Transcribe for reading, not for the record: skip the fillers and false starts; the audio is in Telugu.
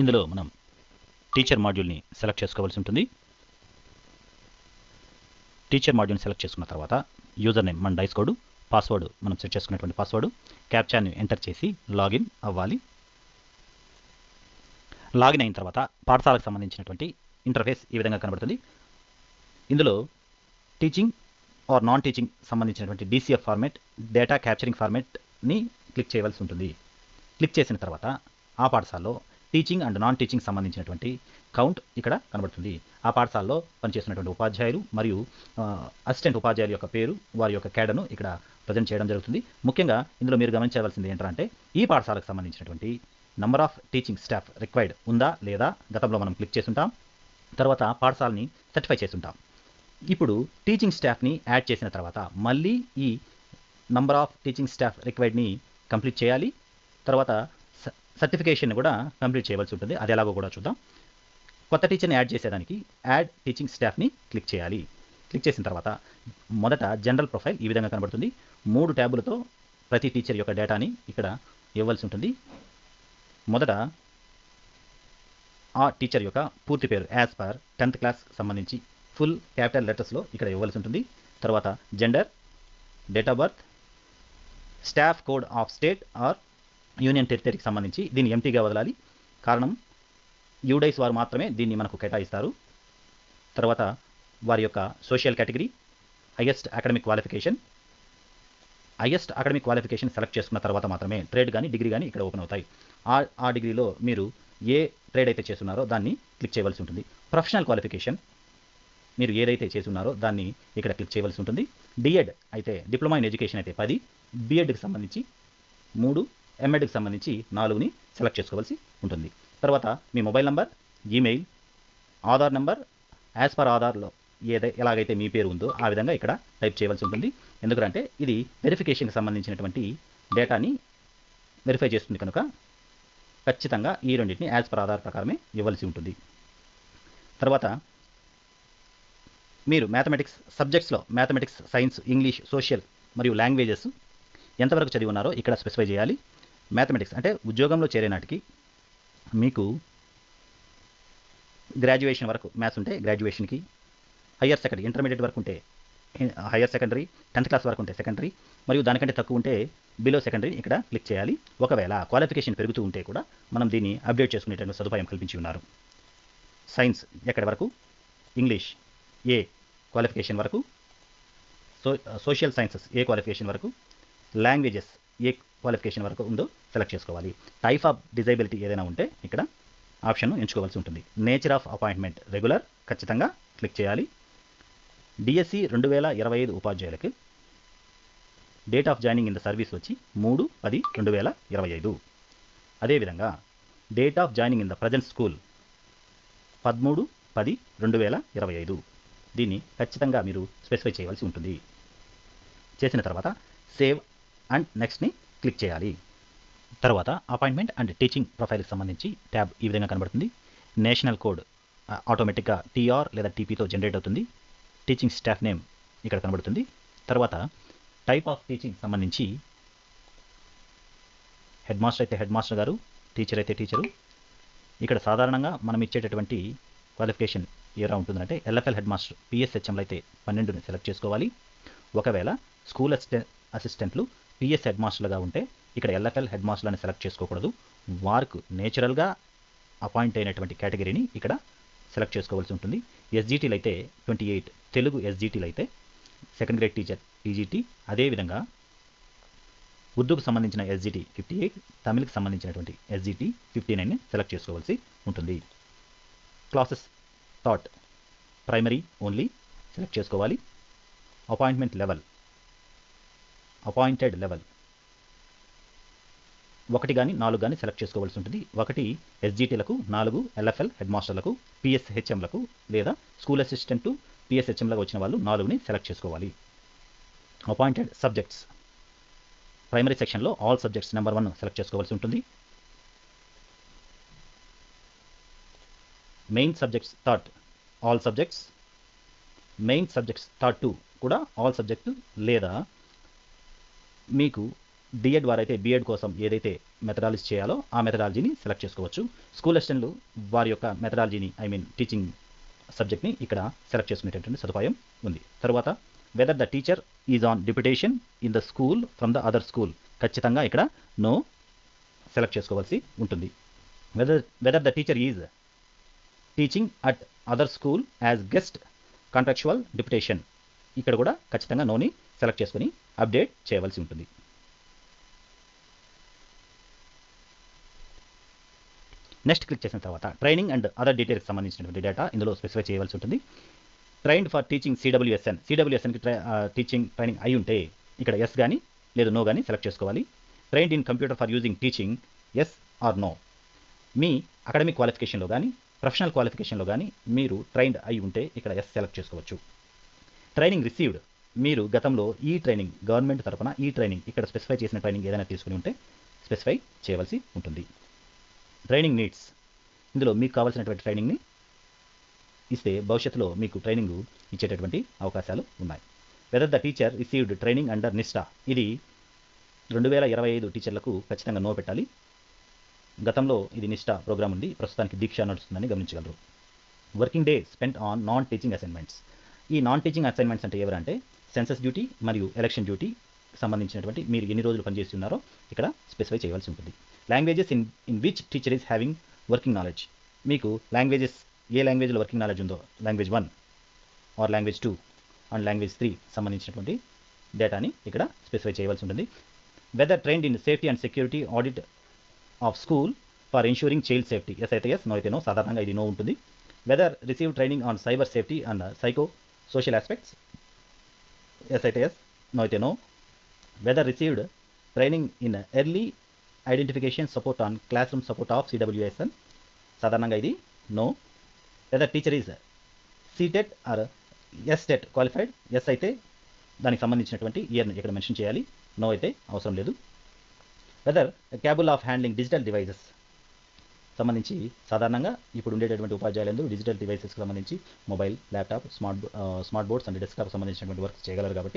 ఇందులో మనం టీచర్ మాడ్యూల్ని సెలెక్ట్ చేసుకోవాల్సి ఉంటుంది. టీచర్ మాడ్యూల్ని సెలెక్ట్ చేసుకున్న తర్వాత యూజర్ నేమ్ మన డైస్ కోడ్, పాస్వర్డ్ మనం సెట్ చేసుకున్నటువంటి పాస్వర్డ్, క్యాప్చాని ఎంటర్ చేసి లాగిన్ అవ్వాలి. లాగిన్ అయిన తర్వాత పాఠశాలకు సంబంధించినటువంటి ఇంటర్ఫేస్ ఈ విధంగా కనబడుతుంది. ఇందులో టీచింగ్ ఆర్ నాన్ టీచింగ్ సంబంధించినటువంటి డీసీఎఫ్ ఫార్మేట్, డేటా క్యాప్చరింగ్ ఫార్మేట్ని క్లిక్ చేయవలసి ఉంటుంది. క్లిక్ చేసిన తర్వాత ఆ పాఠశాలలో టీచింగ్ అండ్ నాన్ టీచింగ్ సంబంధించినటువంటి కౌంట్ ఇక్కడ కనబడుతుంది. ఆ పాఠశాలలో పనిచేస్తున్నటువంటి ఉపాధ్యాయులు మరియు అసిస్టెంట్ ఉపాధ్యాయుల యొక్క పేరు, వారి యొక్క క్యాడర్ను ఇక్కడ ప్రజెంట్ చేయడం జరుగుతుంది. ముఖ్యంగా ఇందులో మీరు గమనించవలసింది ఏంటంటే ఈ పాఠశాలకు సంబంధించినటువంటి number of teaching staff required ఉందా లేదా గతంలో మనం క్లిక్ చేసుంటాం. తర్వాత పాఠశాలని సర్టిఫై చేసుంటాం. ఇప్పుడు టీచింగ్ స్టాఫ్ని యాడ్ చేసిన తర్వాత మళ్ళీ ఈ నంబర్ ఆఫ్ టీచింగ్ స్టాఫ్ రిక్వైర్డ్ని కంప్లీట్ చేయాలి. తర్వాత సర్టిఫికేషన్ కూడా కంప్లీట్ చేయవలసి ఉంటుంది. అది ఎలాగో కూడా చూద్దాం. కొత్త టీచర్ని యాడ్ చేసేదానికి యాడ్ టీచింగ్ స్టాఫ్ని క్లిక్ చేయాలి. క్లిక్ చేసిన తర్వాత మొదట జనరల్ ప్రొఫైల్ ఈ విధంగా కనబడుతుంది. 3 ట్యాబులతో ప్రతి టీచర్ యొక్క డేటాని ఇక్కడ ఇవ్వాల్సి ఉంటుంది. మొదట ఆ టీచర్ యొక్క పూర్తి పేరు యాజ్ పర్ 10th క్లాస్ సంబంధించి ఫుల్ క్యాపిటల్ లెటర్స్లో ఇక్కడ ఇవ్వాల్సి ఉంటుంది. తర్వాత gender, date of birth, staff code of state or union టెరిటరీకి సంబంధించి దీన్ని ఎంటీగా వదలాలి. కారణం యూడైస్ వారు మాత్రమే దీన్ని మనకు కేటాయిస్తారు. తర్వాత వారి యొక్క social category, highest academic qualification select చేసుకున్న తర్వాత మాత్రమే ట్రేడ్ కానీ డిగ్రీ కానీ ఇక్కడ ఓపెన్ అవుతాయి. ఆ డిగ్రీలో మీరు ఏ ట్రేడ్ అయితే చేస్తున్నారో దాన్ని క్లిక్ చేయవలసి ఉంటుంది. ప్రొఫెషనల్ క్వాలిఫికేషన్ మీరు ఏదైతే చేస్తున్నారో దాన్ని ఇక్కడ క్లిక్ చేయవలసి ఉంటుంది. డిఎడ్ అయితే డిప్లొమా ఇన్ ఎడ్యుకేషన్ అయితే 10, బిఎడ్కి సంబంధించి 3, ఎంఎడ్కి సంబంధించి 4ని సెలెక్ట్ చేసుకోవాల్సి ఉంటుంది. తర్వాత మీ mobile number, email, Aadhaar number as per ఆధార్లో ఎలాగైతే మీ పేరు ఉందో ఆ విధంగా ఇక్కడ టైప్ చేయవలసి ఉంటుంది. ఎందుకంటే ఇది వెరిఫికేషన్కి సంబంధించినటువంటి డేటాని వెరిఫై చేస్తుంది కనుక ఖచ్చితంగా ఈ రెండింటిని యాజ్ పర్ ఆధార్ ప్రకారమే ఇవ్వాల్సి ఉంటుంది. తర్వాత మీరు మ్యాథమెటిక్స్ సబ్జెక్ట్స్లో మ్యాథమెటిక్స్, సైన్స్, ఇంగ్లీష్, సోషల్ మరియు లాంగ్వేజెస్ ఎంతవరకు చదివి ఉన్నారో ఇక్కడ స్పెసిఫై చేయాలి. మ్యాథమెటిక్స్ అంటే ఉద్యోగంలో చేరే నాటికి మీకు గ్రాడ్యుయేషన్ వరకు మ్యాథ్స్ ఉంటే గ్రాడ్యుయేషన్కి, హయ్యర్ సెకండరీ ఇంటర్మీడియట్ వరకు ఉంటే హయ్యర్ సెకండరీ, 10th క్లాస్ వరకు ఉంటే సెకండరీ, మరియు దానికంటే తక్కువ ఉంటే బిలో సెకండరీ ఇక్కడ క్లిక్ చేయాలి. ఒకవేళ క్వాలిఫికేషన్ పెరుగుతూ ఉంటే కూడా మనం దీన్ని అప్డేట్ చేసుకునేటువంటి సదుపాయం కల్పించి ఉన్నారు. సైన్స్ ఎక్కడి వరకు, ఇంగ్లీష్ ఏ క్వాలిఫికేషన్ వరకు, సోషల్ సైన్సెస్ ఏ క్వాలిఫికేషన్ వరకు, లాంగ్వేజెస్ ఏ క్వాలిఫికేషన్ వరకు ఉందో సెలెక్ట్ చేసుకోవాలి. టైప్ ఆఫ్ డిజైబిలిటీ ఏదైనా ఉంటే ఇక్కడ ఆప్షన్ను ఎంచుకోవాల్సి ఉంటుంది. నేచర్ ఆఫ్ అపాయింట్మెంట్ రెగ్యులర్ ఖచ్చితంగా క్లిక్ చేయాలి. డిఎస్సి 2025 ఉపాధ్యాయులకి date of joining in the service వచ్చి 3/10/2025. అదేవిధంగా date of joining in the present school 13/10/2025. దీన్ని ఖచ్చితంగా మీరు స్పెసిఫై చేయవలసి ఉంటుంది. చేసిన తర్వాత సేవ్ అండ్ నెక్స్ట్ని క్లిక్ చేయాలి. తర్వాత అపాయింట్మెంట్ అండ్ టీచింగ్ ప్రొఫైల్కి సంబంధించి ట్యాబ్ ఈ విధంగా కనబడుతుంది. నేషనల్ కోడ్ ఆటోమేటిక్గా టీఆర్ లేదా టీపీతో జనరేట్ అవుతుంది. టీచింగ్ స్టాఫ్ నేమ్ ఇక్కడ కనబడుతుంది. తర్వాత టైప్ ఆఫ్ టీచింగ్ సంబంధించి హెడ్ మాస్టర్ అయితే హెడ్ మాస్టర్ గారు, టీచర్ అయితే టీచరు. ఇక్కడ సాధారణంగా మనం ఇచ్చేటటువంటి క్వాలిఫికేషన్ ఎలా ఉంటుందంటే ఎల్ఎఫ్ఎల్ హెడ్ మాస్టర్ పిఎస్హెచ్ఎంలో అయితే 12ని సెలెక్ట్ చేసుకోవాలి. ఒకవేళ స్కూల్ అసిస్టెంట్లు పిఎస్ హెడ్ మాస్టర్లుగా ఉంటే ఇక్కడ ఎల్ఎఫ్ఎల్ హెడ్ మాస్టర్లని సెలెక్ట్ చేసుకోకూడదు. వారికి నేచురల్గా అపాయింట్ అయినటువంటి కేటగిరీని ఇక్కడ సెలెక్ట్ చేసుకోవాల్సి ఉంటుంది. ఎస్జిటీలు అయితే 28, తెలుగు ఎస్జిటీలు అయితే సెకండ్ గ్రేడ్ టీచర్ టీజీటీ, అదేవిధంగా ఉర్దూకు సంబంధించిన ఎస్జిటి 58, తమిళకి సంబంధించినటువంటి ఎస్జిటి 59ని సెలెక్ట్ చేసుకోవాల్సి ఉంటుంది. Classes thought primary only select చేసుకోవాలి. అపాయింట్మెంట్ లెవెల్, అపాయింటెడ్ లెవెల్ 1 కానీ 4 కానీ సెలెక్ట్ చేసుకోవాల్సి ఉంటుంది. 1 ఎస్జిటీలకు, 4 ఎల్ఎఫ్ఎల్ హెడ్ మాస్టర్లకు, పిఎస్హెచ్ఎంలకు లేదా స్కూల్ అసిస్టెంట్ పిఎస్హెచ్ఎంలకు వచ్చిన వాళ్ళు 4ని సెలెక్ట్ చేసుకోవాలి. అపాయింటెడ్ సబ్జెక్ట్స్ ప్రైమరీ సెక్షన్లో ఆల్ సబ్జెక్ట్స్ నెంబర్ 1 సెలెక్ట్ చేసుకోవాల్సి ఉంటుంది. Main subjects thought all subjects, main subjects thought 2 కూడా ఆల్ సబ్జెక్టు, లేదా మీకు డిఎడ్ వారైతే బిఎడ్ కోసం ఏదైతే మెథడాలజీ చేయాలో ఆ మెథడాలజీని సెలెక్ట్ చేసుకోవచ్చు. స్కూల్ అసిస్టెంట్లు వారి యొక్క మెథడాలజీని టీచింగ్ సబ్జెక్ట్ని ఇక్కడ సెలెక్ట్ చేసుకునేటటువంటి సదుపాయం ఉంది. తర్వాత whether the teacher is on deputation in the school from the other school, ఖచ్చితంగా ఇక్కడ నో సెలెక్ట్ చేసుకోవాల్సి ఉంటుంది. Whether the teacher is teaching at other school as guest contractual deputation, ఇక్కడ కూడా ఖచ్చితంగా నోని సెలెక్ట్ చేసుకుని అప్డేట్ చేయవలసి ఉంటుంది. నెక్స్ట్ క్లిక్ చేసిన తర్వాత ట్రైనింగ్ అండ్ అదర్ డీటెయిల్స్ సంబంధించినటువంటి డేటా ఇందులో స్పెసిఫై చేయవలసి ఉంటుంది. ట్రైన్డ్ ఫర్ టీచింగ్ సిడబ్ల్యూఎస్ఎన్కి టీచింగ్ ట్రైనింగ్ అయి ఉంటే ఇక్కడ ఎస్ కానీ లేదు నో కానీ సెలెక్ట్ చేసుకోవాలి. Trained in computer for using teaching yes or no. మీ అకాడమిక్ క్వాలిఫికేషన్లో కానీ ప్రొఫెషనల్ క్వాలిఫికేషన్లో కానీ మీరు ట్రైన్డ్ అయి ఉంటే ఇక్కడ ఎస్ సెలెక్ట్ చేసుకోవచ్చు. ట్రైనింగ్ రిసీవ్డ్, మీరు గతంలో ఈ ట్రైనింగ్ గవర్నమెంట్ తరపున ఈ ట్రైనింగ్ ఇక్కడ స్పెసిఫై చేసిన ట్రైనింగ్ ఏదైనా తీసుకుని ఉంటే స్పెసిఫై చేయవలసి ఉంటుంది. ట్రైనింగ్ నీడ్స్, ఇందులో మీకు కావాల్సినటువంటి ట్రైనింగ్ని ఇస్తే భవిష్యత్తులో మీకు ట్రైనింగ్ ఇచ్చేటటువంటి అవకాశాలు ఉన్నాయి. Whether the teacher received training under NISHTHA, ఇది 2025 టీచర్లకు ఖచ్చితంగా నో పెట్టాలి. గతంలో ఇది నిస్టా ప్రోగ్రామ్ ఉంది, ప్రస్తుతానికి దీక్ష నడుస్తుందని గమనించగలరు. Working day spent on non teaching assignments, ఈ నాన్ టీచింగ్ అసైన్మెంట్స్ అంటే ఎవరంటే సెన్సస్ డ్యూటీ మరియు ఎలక్షన్ డ్యూటీ సంబంధించినటువంటి మీరు ఎన్ని రోజులు పనిచేసి ఉన్నారో ఇక్కడ స్పెసిఫై చేయవలసి ఉంటుంది. Languages in which teacher is having working knowledge, మీకు లాంగ్వేజెస్ ఏ లాంగ్వేజ్లో వర్కింగ్ నాలెడ్జ్ ఉందో language 1 or language 2 and language 3 సంబంధించినటువంటి డేటాని ఇక్కడ స్పెసిఫై చేయవలసి ఉంటుంది. Whether trained in safety and security audit of school for ensuring child safety, yes అయితే ఎస్, నో అయితే నో, సాధారణంగా ఇది నో ఉంటుంది. Whether receive training on cyber safety and psycho social aspects, yes అయితే ఎస్, నో అయితే no. Whether received training in early identification support on class room support of CWSN, సాధారణంగా ఇది no. Whether teacher is CTET or STET qualified, yes అయితే దానికి సంబంధించినటువంటి ఇయర్ని ఇక్కడ మెన్షన్ చేయాలి, నో అయితే అవసరం లేదు. Whether capable of handling digital devices సంబంధించి సాధారణంగా ఇప్పుడు ఉండేటటువంటి ఉపాధ్యాయులందరూ డిజిటల్ డివైసెస్కి సంబంధించి mobile, laptop, smart boards and desktop సంబంధించినటువంటి వర్క్ చేయగలరు కాబట్టి